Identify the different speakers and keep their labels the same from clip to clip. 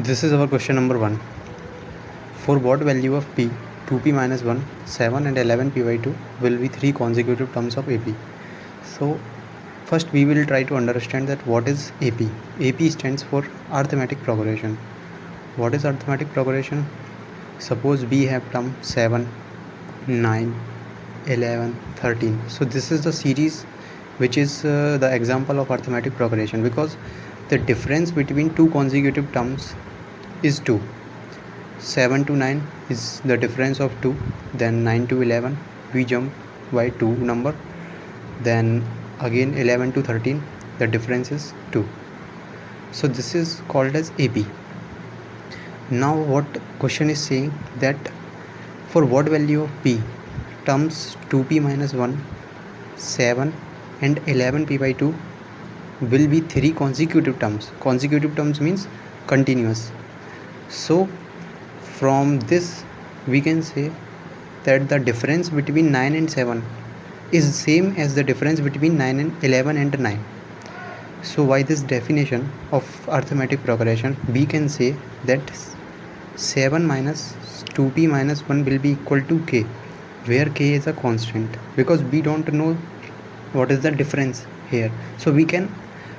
Speaker 1: This is our question number 1. For what value of p, 2p minus 1, 7 and 11p by 2 will be 3 consecutive terms of AP. So first we will try to understand that what is AP. AP stands for arithmetic progression. What is arithmetic progression? Suppose we have term 7, 9, 11, 13. So this is the series which is the example of arithmetic progression, because the difference between two consecutive terms is 2. 7 to 9 is the difference of 2, then 9 to 11 we jump by 2 number, then again 11 to 13 the difference is 2. So this is called as AP. Now what question is saying that for what value of p, terms 2p minus 1, 7 and 11p by 2 will be 3 consecutive terms. Consecutive terms means continuous. So from this we can say that the difference between 9 and 7 is same as the difference between 9 and 11 and 9. So by this definition of arithmetic progression we can say that 7 minus 2p minus 1 will be equal to k, where k is a constant, because we don't know what is the difference here, so we can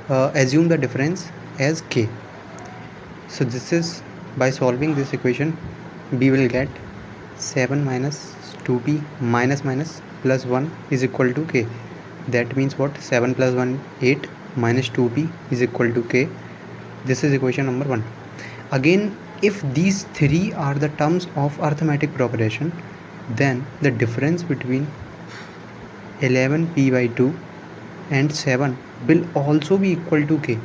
Speaker 1: assume the difference as k. So this is, by solving this equation we will get 7 minus 2p minus minus plus 1 is equal to k. That means what? 7 plus 1 8 minus 2p is equal to k. This is equation number 1. Again, if these three are the terms of arithmetic progression, then the difference between 11p by 2 and 7 will also be equal to k,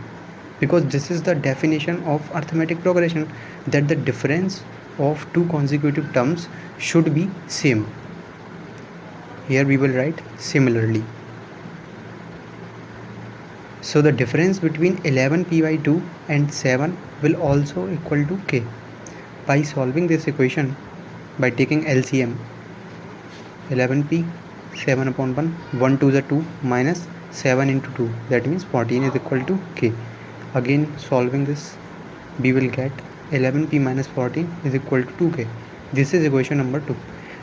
Speaker 1: because this is the definition of arithmetic progression, that the difference of two consecutive terms should be same. Here we will write similarly. So the difference between 11p by 2 and 7 will also equal to k. By solving this equation, by taking LCM, 11p 7 upon 1, 1 to the 2 minus 7 into 2, that means 14 is equal to k. Again solving this we will get 11p minus 14 is equal to 2k. This is equation number 2.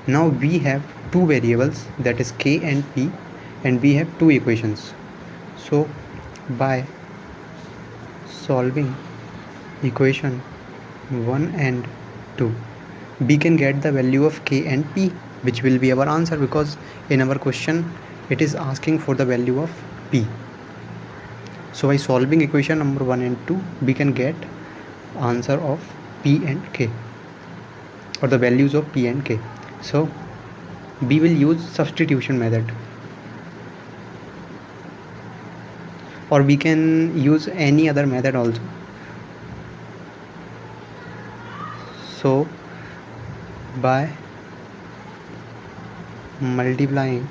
Speaker 1: Now we have two variables, that is k and p, and we have two equations. So by solving equation 1 and 2 we can get the value of k and p, which will be our answer, because in our question it is asking for the value of p. So by solving equation number 1 and 2 we can get answer of p and k, or the values of p and k. So we will use substitution method, or we can use any other method also. So by multiplying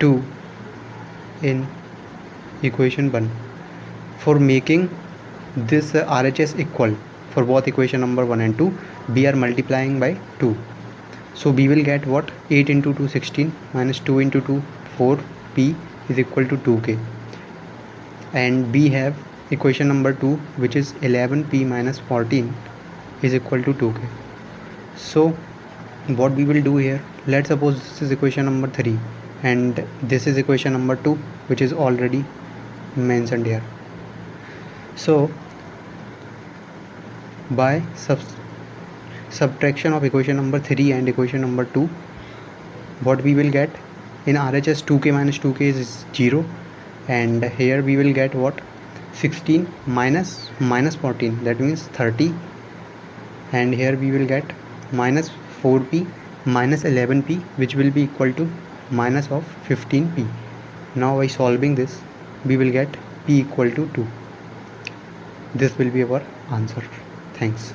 Speaker 1: 2 in equation 1, for making this RHS equal for both equation number 1 and 2 we are multiplying by 2. So we will get what? 8 into 2 16 minus 2 into 2 4p is equal to 2k, and we have equation number 2 which is 11p minus 14 is equal to 2k. So what we will do here, let's suppose this is equation number 3 and this is equation number 2 which is already mentioned here. So by subtraction of equation number 3 and equation number 2, what we will get in RHS, 2k minus 2k is 0, and here we will get what? 16 minus 14, that means 30, and here we will get minus 4p minus 11p, which will be equal to minus of 15p. Now by solving this we will get p equal to 2. This will be our answer. Thanks.